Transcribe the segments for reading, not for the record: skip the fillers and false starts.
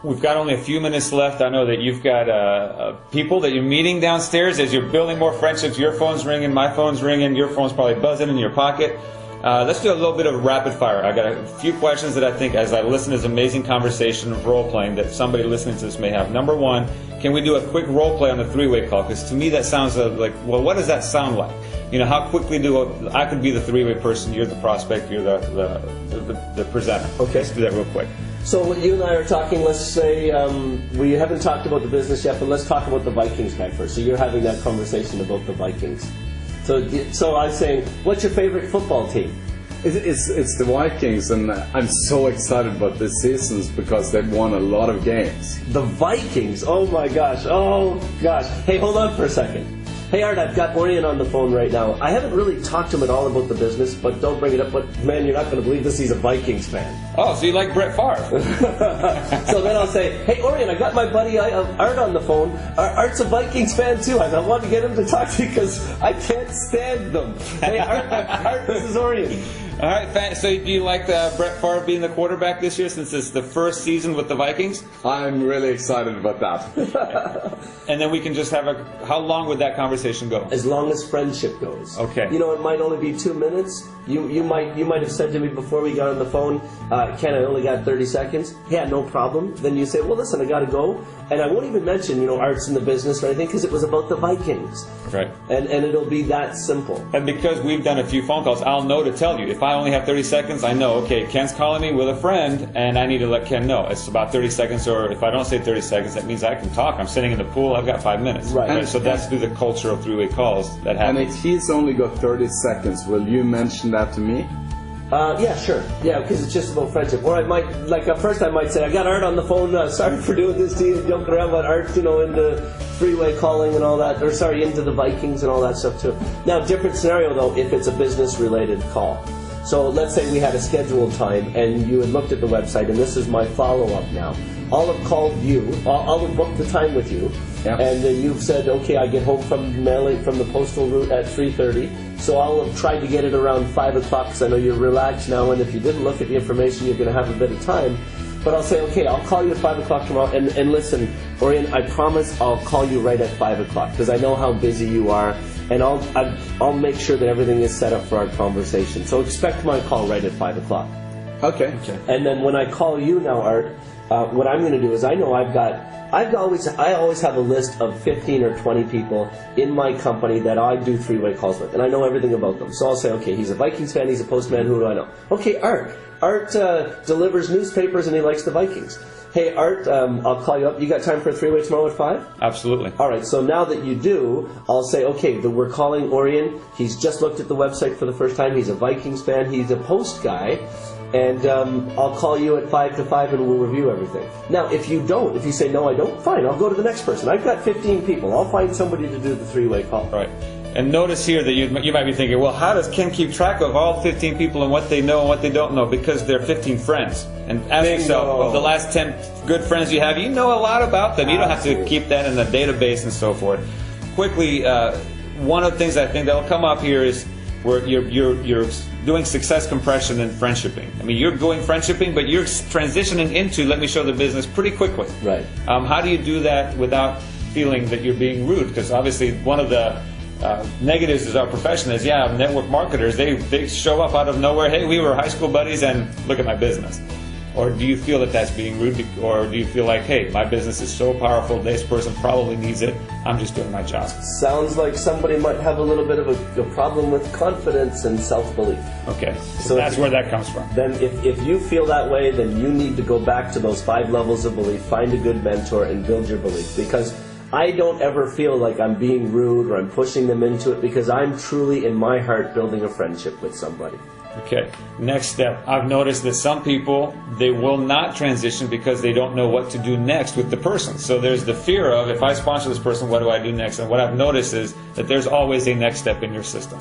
We've got only a few minutes left. I know that you've got people that you're meeting downstairs as you're building more friendships. Your phone's ringing, my phone's ringing, your phone's probably buzzing in your pocket. Let's do a little bit of rapid fire. I got a few questions that I think, as I listen to this amazing conversation of role playing, that somebody listening to this may have. Number one, can we do a quick role play on the three-way call? Because to me that sounds like, well, what does that sound like? You know, how quickly I could be the three-way person, you're the prospect, you're the presenter. Okay. Let's do that real quick. So you and I are talking, let's say, we haven't talked about the business yet, but let's talk about the Vikings guy first. So you're having that conversation about the Vikings. So I'm saying, what's your favorite football team? It's the Vikings, and I'm so excited about this season because they've won a lot of games. The Vikings? Oh my gosh, oh gosh. Hey, hold on for a second. Hey Art, I've got Orion on the phone right now. I haven't really talked to him at all about the business, but don't bring it up. But man, you're not going to believe this, he's a Vikings fan. Oh, so you like Brett Favre. So then I'll say, hey Orion, I got my buddy Art on the phone. Art's a Vikings fan too. I want to get him to talk to you because I can't stand them. Hey Art, this is Orion. All right, so do you like Brett Favre being the quarterback this year since it's the first season with the Vikings? I'm really excited about that. And then we can just have how long would that conversation go? As long as friendship goes. Okay. You know, it might only be 2 minutes. You might have said to me before we got on the phone, Ken, I only got 30 seconds. Yeah, no problem. Then you say, well, listen, I got to go. And I won't even mention, you know, Art's in the business or anything because it was about the Vikings. Right. And it'll be that simple. And because we've done a few phone calls, I'll know to tell you. If I only have 30 seconds, I know, okay, Ken's calling me with a friend, and I need to let Ken know. It's about 30 seconds, or if I don't say 30 seconds, that means I can talk. I'm sitting in the pool, I've got 5 minutes. Right. So that's through the culture of three-way calls that happens. And if he's only got 30 seconds, will you mention that to me? Yeah, sure. Yeah, because it's just about friendship. Or I might, like at first I might say, I got Art on the phone, sorry for doing this to you, joking around about Art, you know, into three-way calling and all that, or sorry, into the Vikings and all that stuff too. Now, different scenario though, if it's a business-related call. So let's say we had a scheduled time and you had looked at the website, and this is my follow-up now. I'll have called you, I'll have booked the time with you, and then you've said, okay, I get home from mailing from the postal route at 3:30, so I'll have tried to get it around 5 o'clock because I know you're relaxed now, and if you didn't look at the information, you're going to have a bit of time. But I'll say, okay, I'll call you at 5 o'clock tomorrow, and listen, Orion, I promise I'll call you right at 5 o'clock because I know how busy you are, and I'll make sure that everything is set up for our conversation. So expect my call right at 5 o'clock. Okay. And then when I call you now, Art, what I'm going to do is I know I always have a list of 15 or 20 people in my company that I do three-way calls with, and I know everything about them. So I'll say, okay, he's a Vikings fan, he's a postman, who do I know? Okay, Art. Art delivers newspapers and he likes the Vikings. Hey, Art, I'll call you up. You got time for a three-way tomorrow at 5? Absolutely. All right, so now that you do, I'll say, okay, we're calling Orion. He's just looked at the website for the first time. He's a Vikings fan. He's a post guy. And I'll call you at 5 to 5 and we'll review everything. Now, if you say, no, I don't, fine, I'll go to the next person. I've got 15 people. I'll find somebody to do the three-way call. Right. And notice here that you might be thinking, well, how does Ken keep track of all 15 people and what they know and what they don't know? Because they're 15 friends. And ask yourself, of the last 10 good friends you have, you know a lot about them. You don't have to keep that in the database and so forth. Quickly, one of the things I think that will come up here is where you're doing success compression and friendshipping. I mean, you're going friendshipping, but you're transitioning into let me show the business pretty quickly. Right. How do you do that without feeling that you're being rude? Because obviously one of the negatives is our profession is, network marketers, they show up out of nowhere. Hey, we were high school buddies and look at my business. Or do you feel that that's being rude? Or do you feel like, hey, my business is so powerful, this person probably needs it, I'm just doing my job? Sounds like somebody might have a little bit of a problem with confidence and self-belief. Okay, so that's where that comes from. Then if you feel that way, then you need to go back to those 5 levels of belief, find a good mentor, and build your belief. Because I don't ever feel like I'm being rude or I'm pushing them into it because I'm truly, in my heart, building a friendship with somebody. Okay, next step. I've noticed that some people, they will not transition because they don't know what to do next with the person. So there's the fear of, if I sponsor this person, what do I do next? And what I've noticed is that there's always a next step in your system.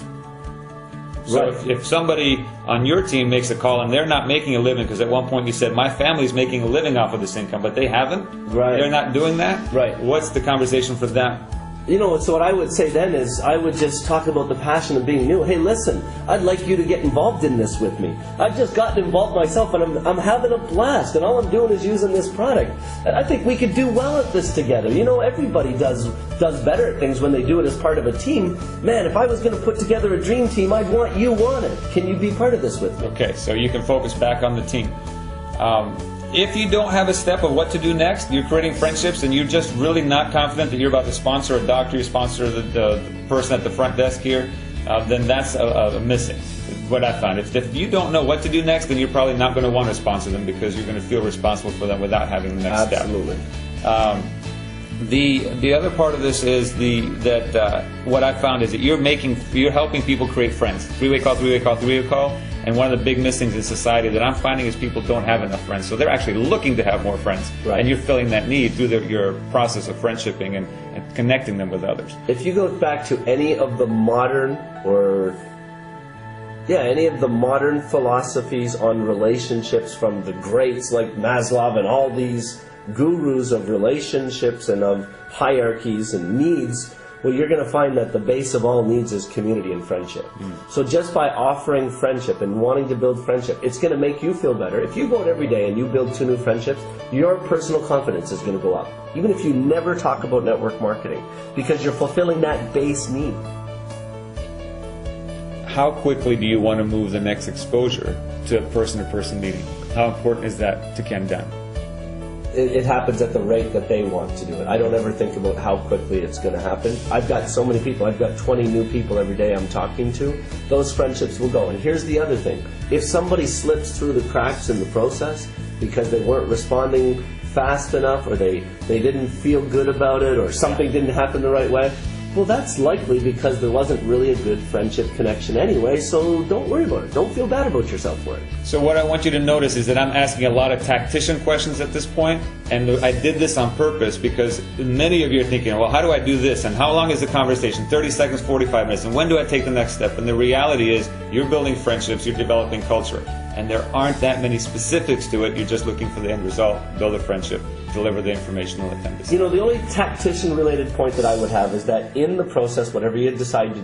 So if somebody on your team makes a call and they're not making a living, because at one point you said, my family's making a living off of this income, but they haven't, they're not doing that, what's the conversation for them? You know, so what I would say then is I would just talk about the passion of being new. Hey, listen, I'd like you to get involved in this with me. I've just gotten involved myself, and I'm having a blast, and all I'm doing is using this product. And I think we could do well at this together. You know, everybody does better at things when they do it as part of a team. Man, if I was going to put together a dream team, I'd want you on it. Can you be part of this with me? Okay, so you can focus back on the team. If you don't have a step of what to do next, you're creating friendships and you're just really not confident that you're about to sponsor a doctor, you sponsor the person at the front desk here, then that's a missing. What I found. If you don't know what to do next, then you're probably not going to want to sponsor them because you're going to feel responsible for them without having the next step. Absolutely. The other part of this is what I found is that you're helping people create friends. Three-way call. And one of the big missings in society that I'm finding is people don't have enough friends. So they're actually looking to have more friends. Right. And you're filling that need through your process of friendshipping and connecting them with others. If you go back to any of the modern philosophies on relationships from the greats like Maslow and all these gurus of relationships and of hierarchies and needs, well, you're going to find that the base of all needs is community and friendship. So just by offering friendship and wanting to build friendship, it's going to make you feel better. If you go out every day and you build 2 new friendships, your personal confidence is going to go up. Even if you never talk about network marketing, because you're fulfilling that base need. How quickly do you want to move the next exposure to a person-to-person meeting? How important is that to Ken Dunn? It happens at the rate that they want to do it. I don't ever think about how quickly it's going to happen. I've got so many people. I've got 20 new people every day I'm talking to. Those friendships will go. And here's the other thing. If somebody slips through the cracks in the process because they weren't responding fast enough or they didn't feel good about it or something didn't happen the right way, well, that's likely because there wasn't really a good friendship connection anyway, so don't worry about it. Don't feel bad about yourself for it. So what I want you to notice is that I'm asking a lot of tactician questions at this point, and I did this on purpose because many of you are thinking, well, how do I do this, and how long is the conversation? 30 seconds, 45 minutes, and when do I take the next step? And the reality is you're building friendships, you're developing culture, and there aren't that many specifics to it. You're just looking for the end result, build a friendship, deliver the information, and let them decide. You know, the only tactician-related point that I would have is that in the process, whatever you decide to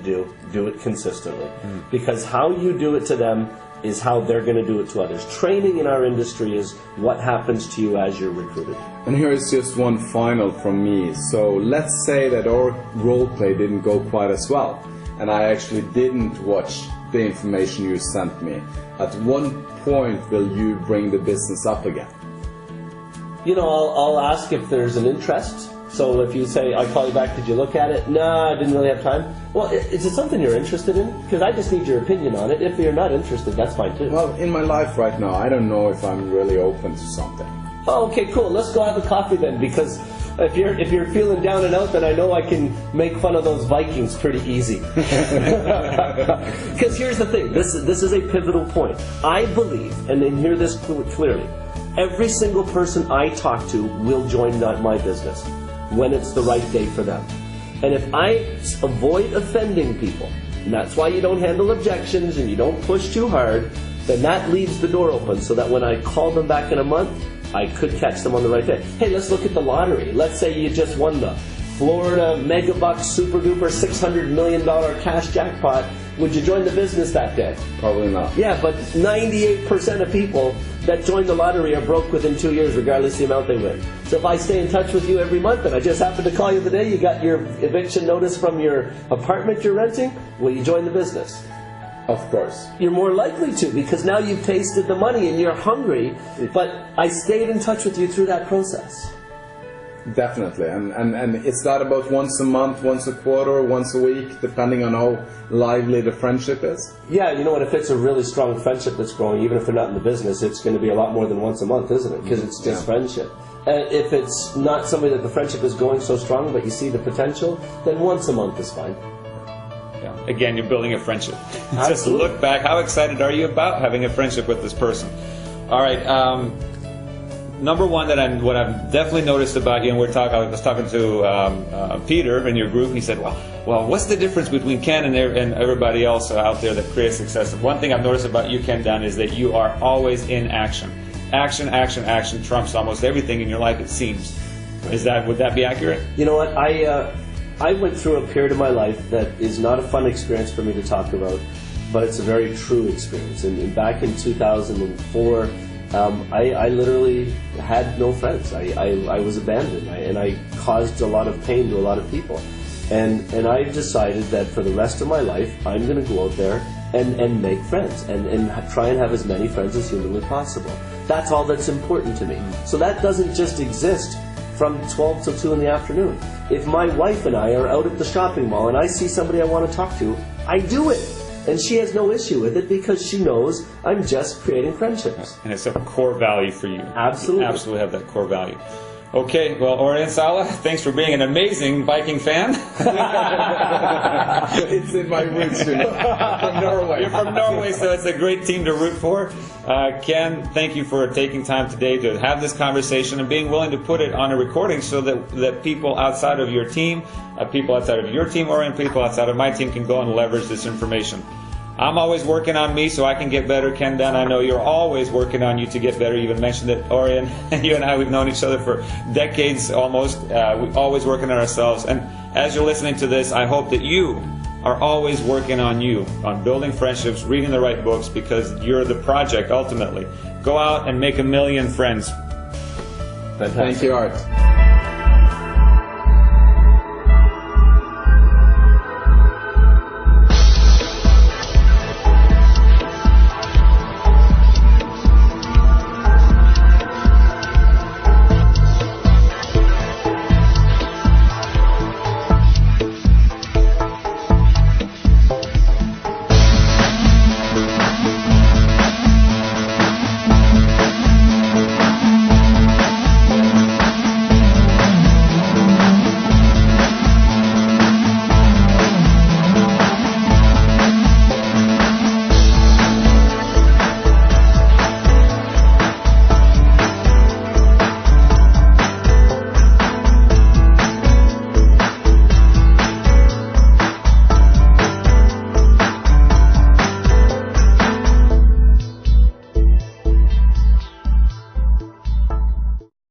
do it consistently. Because how you do it to them is how they're going to do it to others. Training in our industry is what happens to you as you're recruited. And here is just one final from me. So let's say that our role play didn't go quite as well, and I actually didn't watch the information you sent me. At what point will you bring the business up again? You know, I'll ask if there's an interest. So if you say, I call you back, did you look at it? No, I didn't really have time. Well, is it something you're interested in? Because I just need your opinion on it. If you're not interested, that's fine too. Well, in my life right now, I don't know if I'm really open to something. Oh, okay, cool. Let's go have a coffee then, because if you're feeling down and out, then I know I can make fun of those Vikings pretty easy. Because here's the thing. This is a pivotal point. I believe, and then hear this clearly, every single person I talk to will join my business when it's the right day for them. And if I avoid offending people, and that's why you don't handle objections and you don't push too hard, then that leaves the door open so that when I call them back in a month, I could catch them on the right day. Hey, let's look at the lottery. Let's say you just won the Florida Megabucks Super Duper $600 million cash jackpot. Would you join the business that day? Probably not. Yeah, but 98% of people that join the lottery are broke within 2 years, regardless of the amount they win. So if I stay in touch with you every month and I just happen to call you the day you got your eviction notice from your apartment you're renting, will you join the business? Of course. You're more likely to, because now you've tasted the money and you're hungry, but I stayed in touch with you through that process. Definitely, and it's not about once a month, once a quarter, once a week, depending on how lively the friendship is. Yeah, you know what, if it's a really strong friendship that's growing, even if they're not in the business, it's going to be a lot more than once a month, isn't it? Because it's just friendship. If it's not somebody that the friendship is going so strong, but you see the potential, then once a month is fine. Yeah. Again, you're building a friendship. Absolutely. Just look back, how excited are you about having a friendship with this person? All right, number one, what I've definitely noticed about you, and I was talking to Peter in your group, and he said, well, what's the difference between Ken and everybody else out there that creates success? One thing I've noticed about you, Ken Dunn, is that you are always in action. Action, action, action trumps almost everything in your life, it seems. Would that be accurate? You know what, I went through a period of my life that is not a fun experience for me to talk about, but it's a very true experience. And back in 2004, I literally had no friends. I was abandoned, and I caused a lot of pain to a lot of people. And I decided that for the rest of my life, I'm going to go out there and make friends and try and have as many friends as humanly possible. That's all that's important to me. So that doesn't just exist from 12 till 2 in the afternoon. If my wife and I are out at the shopping mall and I see somebody I want to talk to, I do it. And she has no issue with it because she knows I'm just creating friendships. And it's a core value for you. Absolutely. You absolutely have that core value. Okay, well, Orion Sala, thanks for being an amazing Viking fan. It's in my roots, you know. I'm from Norway. You're from Norway, so it's a great team to root for. Ken, thank you for taking time today to have this conversation and being willing to put it on a recording so that people outside of your team, people outside of your team, Orion, people outside of my team can go and leverage this information. I'm always working on me so I can get better. Ken Dunn, I know you're always working on you to get better. You even mentioned it, Orion. You and I, we've known each other for decades almost. We're always working on ourselves. And as you're listening to this, I hope that you are always working on you, on building friendships, reading the right books, because you're the project ultimately. Go out and make 1 million friends. Thank you, Art.